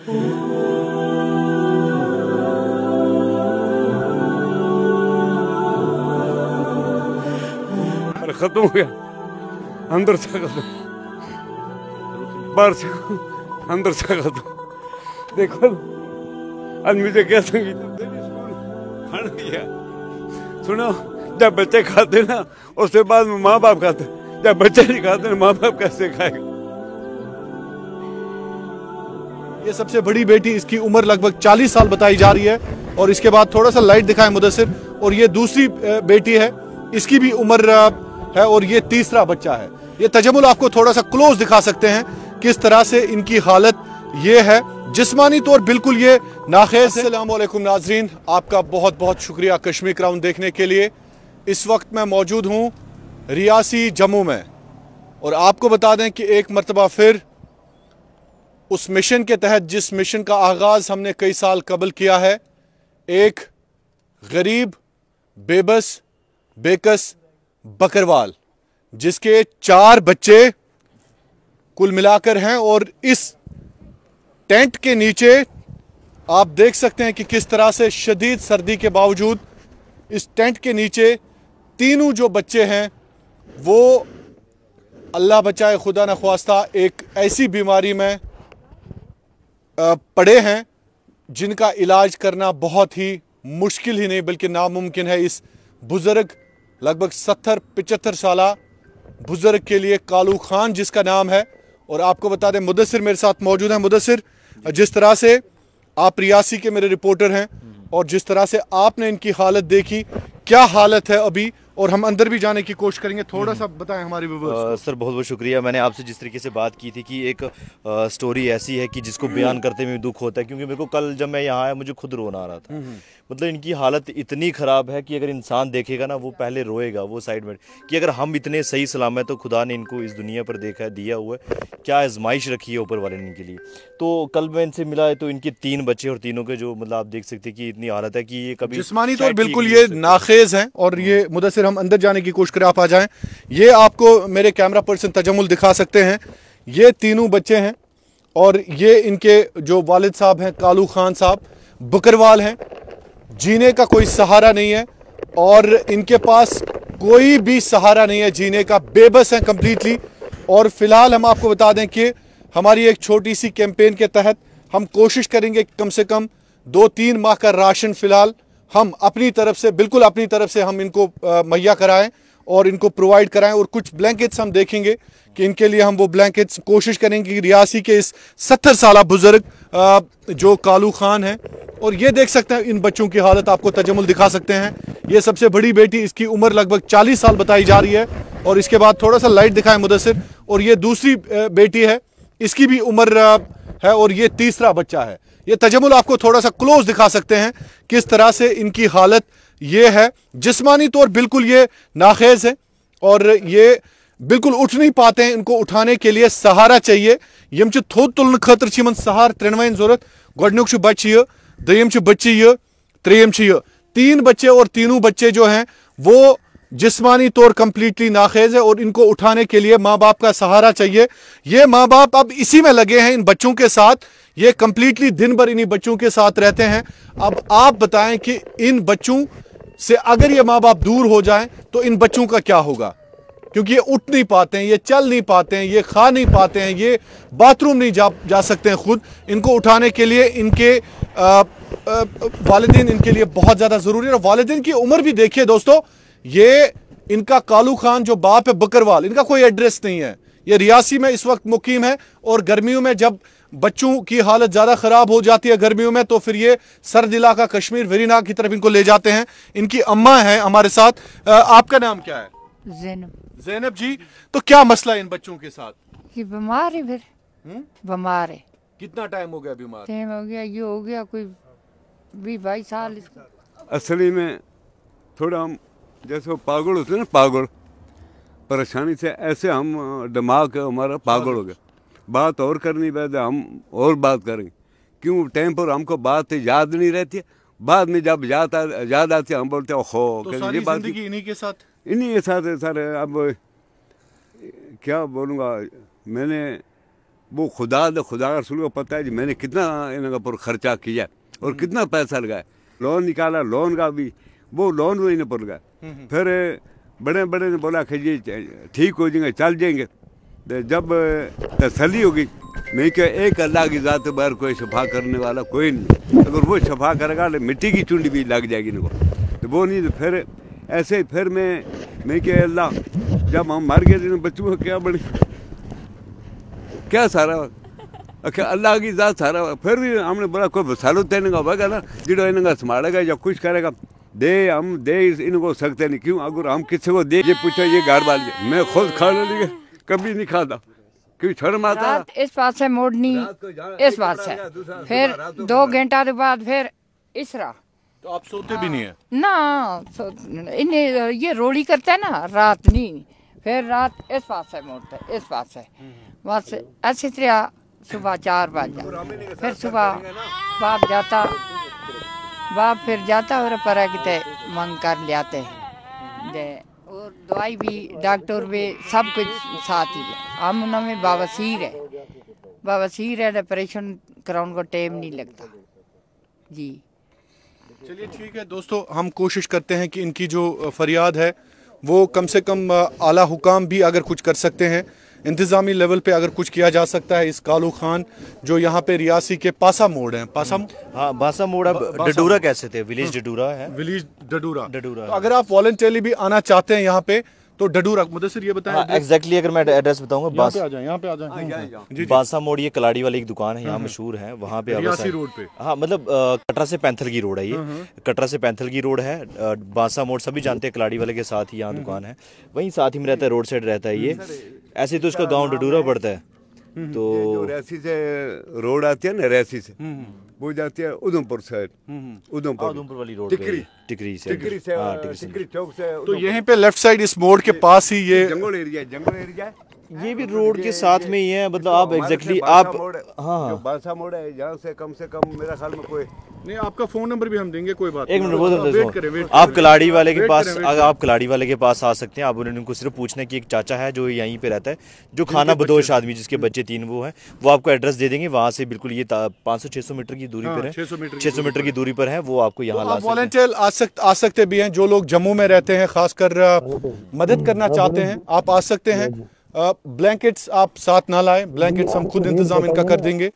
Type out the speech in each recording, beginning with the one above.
खत्म हो गया, अंदर से खत्म, बाहर से अंदर से खत्म। देखो आज मुझे क्या संगीत सुनो, जब बच्चे खाते ना उसके बाद में माँ बाप खाते, जब बच्चे नहीं खाते माँ बाप कैसे खाएगा। ये सबसे बड़ी बेटी, इसकी उम्र लगभग 40 साल बताई जा रही है। और इसके बाद थोड़ा सा लाइट दिखाएं मुदस्सिर। और ये दूसरी बेटी है, इसकी भी उम्र है और ये तीसरा बच्चा है। ये तजम्मुल आपको थोड़ा सा क्लोज दिखा सकते हैं किस तरह से इनकी हालत ये है, जिस्मानी तौर बिल्कुल ये नाखेज है। अस्सलाम वालेकुम नाजरीन, आपका बहुत बहुत शुक्रिया कश्मीर क्राउन देखने के लिए। इस वक्त मैं मौजूद हूँ रियासी जम्मू में और आपको बता दें कि एक मरतबा फिर उस मिशन के तहत, जिस मिशन का आगाज़ हमने कई साल कबल किया है, एक गरीब बेबस बेकस बकरवाल जिसके 4 बच्चे कुल मिलाकर हैं। और इस टेंट के नीचे आप देख सकते हैं कि किस तरह से शदीद सर्दी के बावजूद इस टेंट के नीचे तीनों जो बच्चे हैं वो अल्लाह बचाए खुदा न ख्वास्ता एक ऐसी बीमारी में पड़े हैं जिनका इलाज करना बहुत ही मुश्किल ही नहीं बल्कि नामुमकिन है। इस बुज़ुर्ग लगभग 70-75 साला बुज़ुर्ग के लिए कालू खान जिसका नाम है। और आपको बता दें मुदस्सिर मेरे साथ मौजूद है। मुदस्सिर, जिस तरह से आप रियासी के मेरे रिपोर्टर हैं और जिस तरह से आपने इनकी हालत देखी, क्या हालत है अभी, और हम अंदर भी जाने की कोशिश करेंगे, थोड़ा सा बताएं हमारे व्यूअर्स। सर बहुत बहुत शुक्रिया। मैंने आपसे जिस तरीके से बात की थी कि एक स्टोरी ऐसी है कि जिसको बयान करते में दुख होता है, क्योंकि मेरे को कल जब मैं यहाँ आया मुझे खुद रोना आ रहा था। मतलब इनकी हालत इतनी ख़राब है कि अगर इंसान देखेगा ना वो पहले रोएगा, वो साइड में, कि अगर हम इतने सही सलामत तो खुदा ने इनको इस दुनिया पर देखा है, दिया हुआ है, क्या आजमाइश रखी है ऊपर वाले ने इनके लिए। तो कल मैं इनसे मिला है तो इनके 3 बच्चे और तीनों के जो मतलब आप देख सकते हैं कि इतनी हालत है कि ये कभी जिस्मानी तौर बिल्कुल ये नाखेज हैं। और ये मुदस्सिर हम अंदर जाने की कोशिश करें, आप आ जाएं। ये आपको मेरे कैमरा पर्सन तजम्मुल दिखा सकते हैं। ये तीनों बच्चे हैं और ये इनके जो वालिद साहब हैं कालू खान साहब बकरवाल हैं। जीने का कोई सहारा नहीं है और इनके पास कोई भी सहारा नहीं है जीने का, बेबस हैं कंप्लीटली। और फिलहाल हम आपको बता दें कि हमारी एक छोटी सी कैंपेन के तहत हम कोशिश करेंगे कम से कम 2-3 माह का राशन फिलहाल हम अपनी तरफ से, बिल्कुल अपनी तरफ से हम इनको मुहैया कराएं और इनको प्रोवाइड कराएं। और कुछ ब्लैंकेट्स हम देखेंगे कि इनके लिए हम वो ब्लैंकेट्स कोशिश करेंगे कि रियासी के इस 70 साला बुजुर्ग जो कालू खान है, और ये देख सकते हैं इन बच्चों की हालत आपको तजम्मुल दिखा सकते हैं। ये सबसे बड़ी बेटी, इसकी उम्र लगभग 40 साल बताई जा रही है। और इसके बाद थोड़ा सा लाइट दिखाएं मुदस्सिर। और ये दूसरी बेटी है, इसकी भी उम्र है और ये तीसरा बच्चा है। ये तजम्मुल आपको थोड़ा सा क्लोज दिखा सकते हैं किस तरह से इनकी हालत ये है, जिस्मानी तौर बिल्कुल ये नाखेज है और ये बिल्कुल उठ नहीं पाते हैं। इनको उठाने के लिए सहारा चाहिए। यम थोद तुलन खतर सहार 3 जरूरत। गोडनुक बच्चे यह, दयम बच्चे यह, त्रेयम यह, 3 बच्चे और तीनों बच्चे जो हैं वो जिस्मानी तौर कंप्लीटली नाखेज है और इनको उठाने के लिए माँ बाप का सहारा चाहिए। ये माँ बाप अब इसी में लगे हैं इन बच्चों के साथ, ये कंप्लीटली दिन भर इन्हीं बच्चों के साथ रहते हैं। अब आप बताएं कि इन बच्चों से अगर ये माँ बाप दूर हो जाएं तो इन बच्चों का क्या होगा, क्योंकि ये उठ नहीं पाते हैं, ये चल नहीं पाते हैं, ये खा नहीं पाते हैं, ये बाथरूम नहीं जा सकते हैं खुद। इनको उठाने के लिए इनके वालिदैन इनके लिए बहुत ज़्यादा ज़रूरी है। और वालिदैन की उम्र भी देखिए दोस्तों, ये इनका कालू खान जो बाप है बकरवाल, इनका कोई एड्रेस नहीं है। ये रियासी में इस वक्त मुकीम है और गर्मियों में जब बच्चों की हालत ज़्यादा ख़राब हो जाती है गर्मियों में तो फिर ये सर्द इलाका कश्मीर वेरीनाग की तरफ इनको ले जाते हैं। इनकी अम्मा है हमारे साथ। आपका नाम क्या है? ज़ैनब जी। तो क्या मसला है इन बच्चों के साथ? कि बीमार है, फिर बीमार है। कितना टाइम हो गया बीमार? टाइम हो गया, ये हो गया कोई 20-22 साल। असली में थोड़ा हम जैसे वो पागल होते हैं ना, पागल परेशानी से, ऐसे हम दिमाग हमारा पागल हो गया। बात और करनी पड़ती, हम और बात करेंगे क्यों, टाइम पर हमको बात याद नहीं रहती है, बाद में जब याद आती है हम बोलते हैं हो। तो सारी जिंदगी इन्हीं के साथ है सर। अब क्या बोलूँगा, मैंने वो खुदा का रसूल को पता है जी मैंने कितना इनका पर खर्चा किया और कितना पैसा लगाया। लोन निकाला, लोन का भी वो लोन भी नहीं पड़ गया। फिर बड़े बड़े ने बोला कि जी ठीक हो जाएंगे, चल जाएंगे। तो जब तसल्ली होगी, मैं क्या एक अल्लाह की ज़ात बाहर कोई शफा करने वाला कोई नहीं, अगर वो शफा करेगा तो मिट्टी की चुंडी भी लग जाएगी इनको, तो वो नहीं। तो फिर ऐसे ही फिर मैं क्या अल्लाह जब हम मर गए तो बच्चों को क्या बने, क्या सारा अच्छा अल्लाह की ज़ात सारा। फिर भी हमने बोला कोई वसालो तेने का होगा ना जो इनका संभालेगा या कुछ करेगा। हम दे इनको सकते नहीं, क्यों? अगर हम किसी को दे, ये पूछा ये घर वाले, मैं खुद खाने लगे कभी नहीं खाता, क्यों शर्म आता है। रात इस पास से मोड़नी, इस पास से, फिर 2 घंटा के बाद फिर इसरा। तो आप सोते भी नहीं है ना इन्हें ये रोड़ी करते हैं ना, रात नहीं, फिर रात इस पास से मोड़ते, इस पास से बस ऐसी तरह। सुबह 4 बजे फिर सुबह बाप फिर जाता और पर कितने मंग कर ले आते दे, और दवाई भी डॉक्टर भी सब कुछ साथ ही है। हम उनमें बवासीर है, ऑपरेशन कराने को टाइम नहीं लगता जी। चलिए ठीक है दोस्तों, हम कोशिश करते हैं कि इनकी जो फरियाद है वो कम से कम आला हुकाम भी अगर कुछ कर सकते हैं, इंतज़ामी लेवल पे अगर कुछ किया जा सकता है। इस कालू खान जो यहाँ पे रियासी के पासा मोड़ है, हाँ बासा मोड़, अब डडूरा कैसे थे, विलेज डडूरा है, विलेज डडूरा। डडूरा तो अगर आप वॉलंटरली भी आना चाहते हैं यहाँ पे तो डडूरा, मुदस्सिर ये बताएं। एग्जैक्टली अगर मैं एड्रेस बताऊंगा, यहाँ पे आ जाए। बासा मोड़ ये कलाड़ी वाली एक दुकान है, यहाँ मशहूर है, वहाँ पे रियासी रोड पे। हाँ मतलब कटरा से पैंथल की रोड है ये, कटरा से पैंथल की रोड है। बासा मोड़ सभी जानते हैं, कलाड़ी वाले के साथ ही यहाँ दुकान है, वहीं साथ ही में रहता है, रोड साइड रहता है ये। ऐसे तो इसका गाँव डडूरा पड़ता है। तो जो रैसी से रोड आती है ना, रैसी से वो जाती है उधमपुर साइड, उधमपुर वाली रोड, टिकरी से टिकरी चौक से। तो यहीं पे लेफ्ट साइड इस मोड़ के पास ही ये जंगल एरिया है। ये भी रोड के साथ में ही है, मतलब आप एग्जैक्टली आप हाँ बासा मोड़ है, यहाँ से कम मेरा ख्याल में कोई नहीं। आपका फोन नंबर भी हम देंगे, कोई बात एक मिनट वेट करें। आप कलाड़ी वाले के पास, अगर आप कलाड़ी वाले के पास आ सकते हैं, आप उनको सिर्फ पूछना है कि एक चाचा है जो यहीं पे रहता है, जो खाना बदोश आदमी जिसके बच्चे 3 वो हैं, वो आपको एड्रेस दे देंगे। वहाँ से बिल्कुल ये 500-600 मीटर की दूरी पर है, 600 मीटर की दूरी पर है, वो आपको यहाँ ला वॉलंटियर आ सकते भी हैं। जो लोग जम्मू में रहते हैं, खासकर मदद करना चाहते हैं, आप आ सकते हैं। ब्लैंकेट्स आप साथ ना लाएं, ब्लैंकेट्स हम खुद इंतजाम इनका कर देंगे,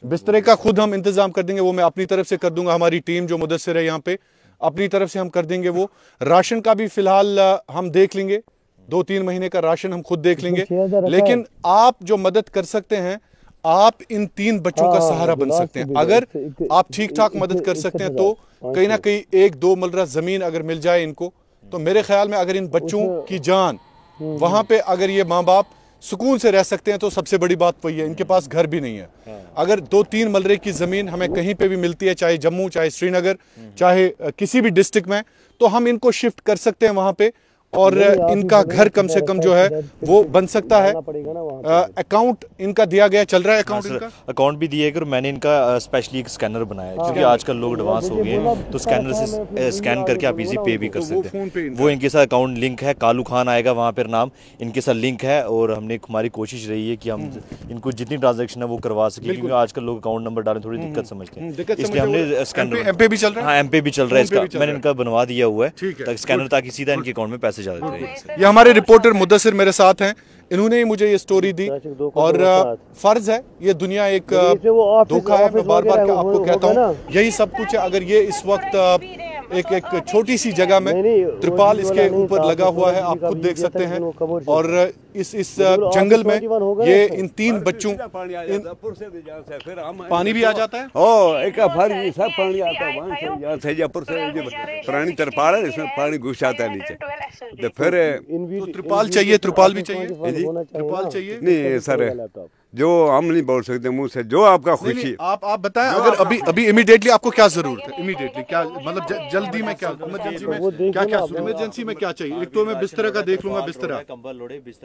बिस्तरे का खुद हम इंतजाम कर देंगे, वो मैं अपनी तरफ से कर दूंगा। हमारी टीम जो मुदस्सिर है यहाँ पे, अपनी तरफ से हम कर देंगे। वो राशन का भी फिलहाल हम देख लेंगे, 2-3 महीने का राशन हम खुद देख लेंगे। लेकिन आप जो मदद कर सकते हैं, आप इन 3 बच्चों का सहारा बन सकते हैं। अगर आप ठीक ठाक मदद कर सकते हैं तो कहीं ना कहीं 1-2 मलरा जमीन अगर मिल जाए इनको, तो मेरे ख्याल में अगर इन बच्चों की जान वहां पे, अगर ये माँ बाप सुकून से रह सकते हैं तो सबसे बड़ी बात वही है। इनके पास घर भी नहीं है। अगर 2-3 मलरे की जमीन हमें कहीं पे भी मिलती है, चाहे जम्मू, चाहे श्रीनगर, चाहे किसी भी डिस्ट्रिक्ट में, तो हम इनको शिफ्ट कर सकते हैं वहां पे, और इनका घर कम से कम जो है वो बन सकता है। अकाउंट इनका दिया गया, चल रहा है अकाउंट भी दिए, मैंने इनका स्पेशली एक स्कैनर बनाया है, क्योंकि आजकल लोग एडवांस हो गए हैं, तो स्कैनर से स्कैन करके आप इजी पे भी कर सकते हैं। वो इनके साथ अकाउंट लिंक है, कालू खान आएगा वहाँ पर नाम, इनके साथ लिंक है। और हमने हमारी कोशिश रही है कि हम इनको जितनी ट्रांजेक्शन है वो करवा सके, क्योंकि आजकल लोग अकाउंट नंबर डालने थोड़ी दिक्कत समझते हैं, इसलिए हमने स्कैनर MP भी चल रहा है। हाँ MP भी चल रहा है इसका, मैंने इनका बनवा दिया हुआ है स्कैनर, ताकि सीधा इनके अकाउंट में पैसे जाते रहे। ये हमारे रिपोर्टर मुदस्सिर मेरे साथ हैं, इन्होंने ही मुझे ये स्टोरी दी, और फर्ज है, ये दुनिया एक धोखा है। मैं बार बार आपको कहता हूँ, यही सब कुछ है। अगर ये इस वक्त एक छोटी सी जगह में त्रिपाल इसके ऊपर लगा हुआ है, आप खुद देख सकते हैं, और इस जंगल में ये इन 3 बच्चों पानी भी आ जाता है। एक सब पानी आता है वहाँ से, यहाँ से जयपुर से पुरानी तिरपाल है, इसमें पानी घुस जाता है नीचे। तो फिर तो त्रिपाल चाहिए, त्रिपाल भी चाहिए, त्रिपाल चाहिए। नहीं सर, जो हम नहीं बोल सकते मुंह से, जो आपका खुशी। आप बताएं, अगर अभी इमीडिएटली आपको क्या जरूरत है? इमीडिएटली क्या, मतलब जल्दी में क्या, इमरजेंसी में क्या चाहिए? एक तो मैं बिस्तरा का देख लूंगा, बिस्तरा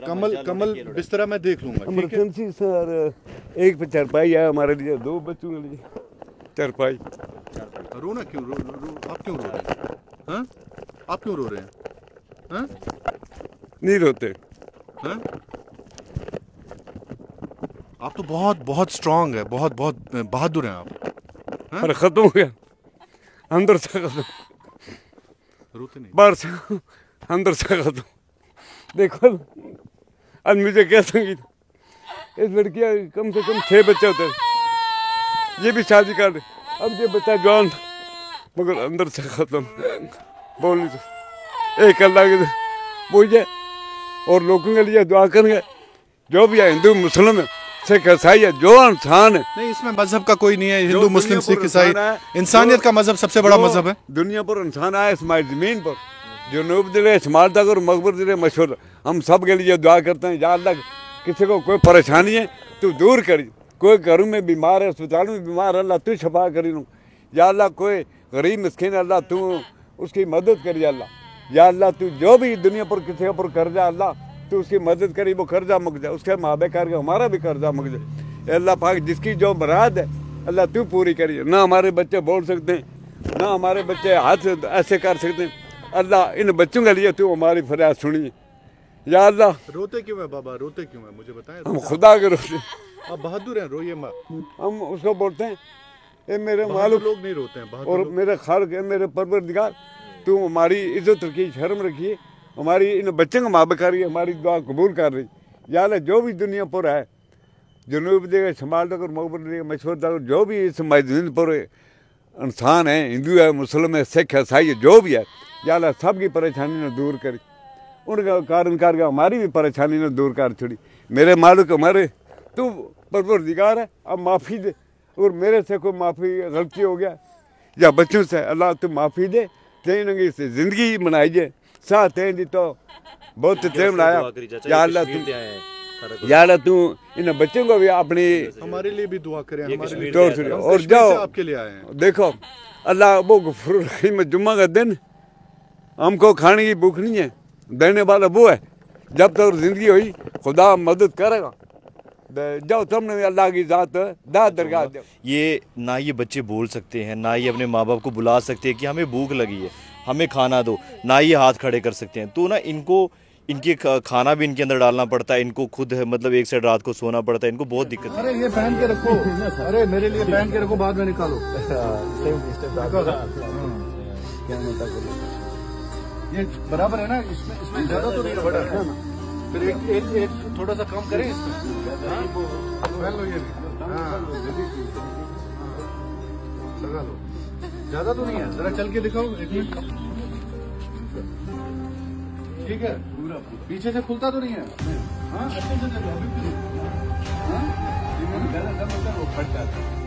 कमल बिस्तरा मैं देख लूंगा। इमरजेंसी सर, एक चारपाई है हमारे लिए, 2 बच्चों के लिए चारपाई। रोना क्यों? आप क्यों रो रहे हैं? हाँ? आप क्यों रो रहे हैं? हाँ? नहीं रोते। हाँ? आप तो बहुत बहुत स्ट्रांग है, बहुत बहुत बहादुर हैं आप। पर खत्म हो गया अंदर से, खत्म रोते नहीं। बाहर से अंदर से खत्म। देखो आज मुझे क्या संगीत, इस लड़की कम से कम 6 बच्चे होते हैं, ये भी शादी कर दे, अब ये बच्चा जवान मगर अंदर से खत्म। बोल नहीं तो एक अल्लाह के पूजे और लोगों के लिए दुआ करेंगे, जो भी है हिंदू मुस्लिम है सिख ईसाई है, जो इंसान है। नहीं, इसमें मजहब का कोई नहीं है, हिंदू जो मुस्लिम दुनिया पर सिख ईसाई, इंसान है, इंसानियत का मजहब सबसे बड़ा जो मजहब है। दुनिया पर इंसान आया इस जमीन पर, जनूब दिले शुमाल तक और मकबर दिले मशहूर, हम सब के लिए दुआ करते हैं, या अल्लाह किसी को कोई परेशानी है तू दूर करी, कोई घरों में बीमार है, अस्पताल में बीमार, अल्लाह तू शफा करी लूँ, या अल्लाह कोई गरीब मिस्किन अल्लाह तू उसकी मदद करी अल्लाह, या अल्लाह तू जो भी दुनिया पर किसी पर कर्जा अल्लाह तू उसकी मदद करी, वो कर्जा मुक जाए, उसके माबे करके हमारा भी कर्जा मुक जाए। अल्लाह पाक जिसकी जो मुराद है अल्लाह तू पूरी करिए। ना हमारे बच्चे बोल सकते हैं, ना हमारे बच्चे हाथ ऐसे कर सकते हैं, अल्लाह इन बच्चों के लिए तू हमारी फरियाद सुनिए या अल्लाह। रोते क्यों है बाबा, रोते क्यों है मुझे बताएं। हम खुदा के रोते, आप बहादुर हैं, रोइए मत। हम उसको बोलते हैं ये मेरे बहादुर मालूम लोग नहीं रोते हैं, बहादुर और लोग। मेरे खाल के मेरे परवरदिगार तू हमारी इज्जत रखी, शर्म रखिए, हमारी इन बच्चों को माफ करिए, हमारी दुआ कबूल कर रही। या अल्लाह जो भी दुनिया पर है, जनूब देगा शुमाल तक और मकबर देगा मशहूर तक, जो भी इस ज़मीन पर इंसान है, हिंदू है, मुस्लिम है, सिख है, ईसाई है, जो भी है, या अल्लाह सब की परेशानी ने दूर करी, उनका कारण करके हमारी भी परेशानी ने दूर कर छोड़ी। मेरे मालिक हमारे तू परवरदिगार है, अब माफ़ी दे, और मेरे से कोई माफ़ी गलती हो गया या बच्चों से अल्लाह तू माफ़ी दे, तेन से ज़िंदगी बनाई जाए, साथ तेन दी तो बहुत तेम लाया। या अल्लाह तू, या अल्लाह तू इन बच्चों को भी अपनी हमारे लिए भी दुआ करें, हमारे लिए। तौर से और जाओ आपके लिए आए हैं। देखो अल्लाह वो गफूर रहीम, जुम्मा का दिन हमको खाने की भूख नहीं है, देने वाला वो है, जब तक जिंदगी हुई खुदा मदद करेगा। जाओ तुमने भी अल्लाह की ज़ात दाद दरगाह दो। ये ना ये बच्चे बोल सकते हैं, ना ये अपने माँ बाप को बुला सकते हैं कि हमें भूख लगी है, हमें खाना दो, ना ये हाथ खड़े कर सकते हैं। तो ना इनको इनके खाना भी इनके अंदर डालना पड़ता है, इनको खुद है मतलब एक साइड रात को सोना पड़ता है, इनको बहुत दिक्कत है। अरे ये पहन के रखो, अरे मेरे लिए पहन के रखो, बाद में निकालो। ये बराबर है ना, इसमें ज्यादा तो नहीं बड़ा है, फिर एक थोड़ा सा कम करें इसमें। पहन लो ये भी, लगा लो, ज्यादा तो नहीं है, जरा चल के दिखाओ एक मिनट। ठीक है, पीछे से खुलता तो नहीं है। हाँ अच्छे से देखो, अभी भी। हाँ, वो फट जाता है।